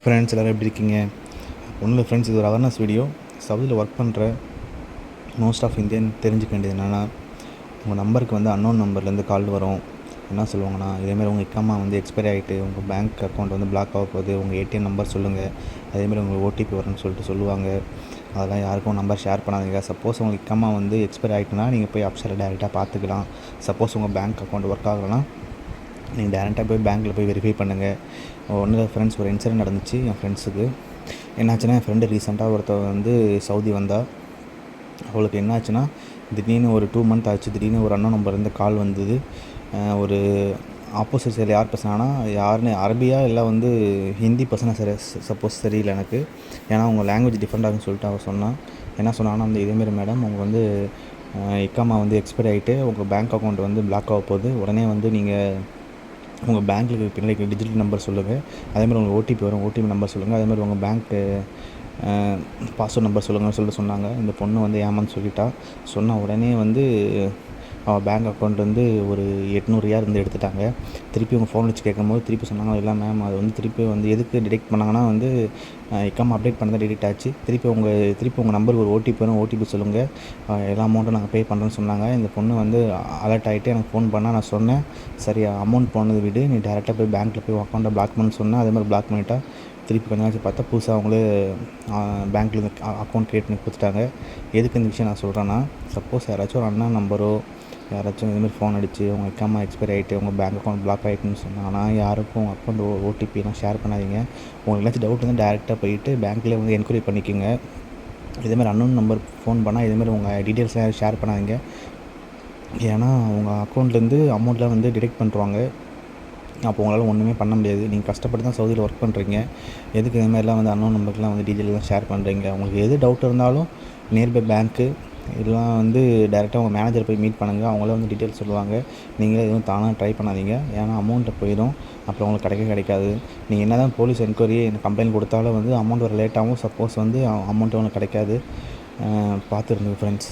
Friends எல்லோரும் எப்படி இருக்கீங்க? ஒன்றும் இல்லை ஃப்ரெண்ட்ஸ், இது ஒரு அவேர்னஸ் வீடியோ. சவுதியில் ஒர்க் பண்ணுற மோஸ்ட் ஆஃப் இந்தியன் தெரிஞ்சுக்க வேண்டியது என்னென்னா, உங்கள் நம்பருக்கு வந்து அன்னோன் நம்பர்லேருந்து கால் வரும். என்ன சொல்லுவாங்கன்னா, இதேமாதிரி உங்கள் இக்காமா வந்து எக்ஸ்பைரி ஆகிட்டு உங்கள் பேங்க் அக்கௌண்ட் வந்து பிளாக் ஆக போகுது, உங்கள் ஏடிஎம் நம்பர் சொல்லுங்கள், அதேமாதிரி உங்களுக்கு ஓடிபி வரும்னு சொல்லிட்டு சொல்லுவாங்க. அதெல்லாம் யாருக்கும் நம்பர் ஷேர் பண்ணாதீங்க. சப்போஸ் உங்களுக்கு இக்காமா வந்து எக்ஸ்பைரி ஆகிட்டுனா நீங்கள் போய் அப்சைட்டில் டேரெக்டாக பார்த்துக்கலாம். சப்போஸ் உங்கள் பேங்க் அக்கௌண்ட் ஒர்க் ஆகலைன்னா நீங்கள் டேரெக்டாக போய் பேங்க்கில் போய் வெரிஃபை பண்ணுங்கள். ஒன்றும் இல்லை ஃப்ரெண்ட்ஸ், ஒரு இன்சிடென்ட் நடந்துச்சு என் ஃப்ரெண்ட்ஸுக்கு. என்னாச்சுன்னா, என் ஃப்ரெண்டு ரீசெண்டாக ஒருத்தர் வந்து சவுதி வந்தால், அவளுக்கு என்னாச்சுன்னா, திடீர்னு ஒரு 2 மந்த் ஆச்சு. திடீர்னு ஒரு அன்னோன் நம்பர்லேருந்து கால் வந்தது. ஒரு ஆப்போசிட் சைடில் யார் பேசுனாங்கன்னா, யாருன்னு அரபியா இல்லை வந்து ஹிந்தி பர்சனாக சப்போஸ் தெரியல எனக்கு. ஏன்னா அவங்க லாங்குவேஜ் டிஃப்ரெண்ட்டாகுன்னு சொல்லிட்டு அவள் சொன்னான். என்ன சொன்னாங்கன்னா வந்து, இதேமாரி மேடம் அவங்க வந்து இக்காமா வந்து எக்ஸ்பைரி ஆகிட்டு உங்கள் பேங்க் அக்கௌண்ட் வந்து பிளாக் ஆக போகுது, உடனே வந்து நீங்கள் உங்கள் பேங்க்கில் பின்னாடி டிஜிட்டல் நம்பர் சொல்லுங்கள், அதேமாதிரி உங்களுக்கு ஓடிபி வரும், ஓடிபி நம்பர் சொல்லுங்கள், அதேமாதிரி உங்கள் பேங்க்கு பாஸ்வேர்ட் நம்பர் சொல்லுங்கன்னு சொல்லிட்டு சொன்னாங்க. இந்த பொண்ணு வந்து ஏமான்னு சொல்லிட்டா. சொன்ன உடனே வந்து அவள் பேங்க் அக்கௌண்ட்லேருந்து ஒரு 800 ரியால் வந்து எடுத்துட்டாங்க. திருப்பி உங்கள் ஃபோன் வச்சு கேட்கும்போது திருப்பி சொன்னாங்க, இல்லை மேம் அது வந்து திருப்பி வந்து எதுக்கு டிடெக்ட் பண்ணாங்கன்னா வந்து இக்காமா அப்டேட் பண்ண தான் டிடெக்ட் ஆச்சு. திருப்பி உங்கள் நம்பருக்கு ஒரு ஓடிபி வரும், ஓடிபி சொல்லுங்கள், எல்லா அமௌண்ட்டும் நாங்கள் பே பண்ணுறோன்னு சொன்னாங்க. இந்த பொண்ணு வந்து அலர்ட் ஆகிட்டு எனக்கு ஃபோன் பண்ணால், நான் சொன்னேன், சரி அமௌண்ட் போனது விடு, நீ டேரெக்டாக போய் பேங்க்கில் போய் அக்கௌண்ட்டை பிளாக் பண்ணு சொன்னேன். அதே மாதிரி பிளாக் பண்ணிட்டா. திருப்பி கொஞ்ச நாள் பார்த்தா புதுசாக அவங்களே பேங்க்லேருந்து அக்கௌண்ட் க்ரியேட் பண்ணி கொடுத்துட்டாங்க. எதுக்கு இந்த விஷயம் நான் சொல்கிறேன்னா, சப்போஸ் யாராச்சும் ஒரு அண்ணா நம்பரோ யாராச்சும் இதுமாதிரி ஃபோன் அடித்து உங்கள் இக்காமா எக்ஸ்பைரி ஆகிட்டு உங்கள் பேங்க் அக்கௌண்ட் பிளாக் ஆகிட்டுன்னு சொன்னாங்கன்னா, யாருக்கும் அக்கௌண்ட் ஓடிபிலாம் ஷேர் பண்ணாதீங்க. உங்களுக்கு ஏதாச்சும் டவுட் வந்து டேரெக்டாக போயிட்டு பேங்க்லேயே வந்து என்கொயரி பண்ணிக்கோங்க. இதேமாதிரி அன்னோன் நம்பர் ஃபோன் பண்ணால் இதேமாதிரி உங்கள் டீட்டெயில்ஸ்லாம் ஷேர் பண்ணாதீங்க. ஏன்னா உங்கள் அக்கௌண்ட்லேருந்து அமௌண்ட்லாம் வந்து டிடெக்ட் பண்ணுறாங்க. அப்போ உங்களால் ஒன்றுமே பண்ண முடியாது. நீங்கள் கஷ்டப்பட்டு தான் சவுதியில் ஒர்க் பண்ணுறீங்க. எதுக்கு இதுமாதிரிலாம் வந்து அன்னோன் நம்பருக்குலாம் வந்து டீட்டெயிலாம் ஷேர் பண்ணுறீங்க? உங்களுக்கு எது டவுட் இருந்தாலும் நியர்பை பேங்க்கு இதெல்லாம் வந்து டேரெக்டாக உங்கள் மேனேஜர் போய் மீட் பண்ணுங்கள். அவங்களே வந்து டீட்டெயில்ஸ் சொல்லுவாங்க. நீங்களே எதுவும் தானாக ட்ரை பண்ணாதீங்க. ஏன்னா அமௌண்ட்டு போயிடும், அப்புறம் உங்களுக்கு கிடைக்காது. நீங்கள் என்ன தான் போலீஸ் என்கொயரி கம்ப்ளைண்ட் கொடுத்தாலும் வந்து அமௌண்ட் வர லேட்டாகவும் சப்போஸ் வந்து அமௌண்ட்டு உங்களுக்கு கிடைக்காது. பார்த்துருங்க ஃப்ரெண்ட்ஸ்.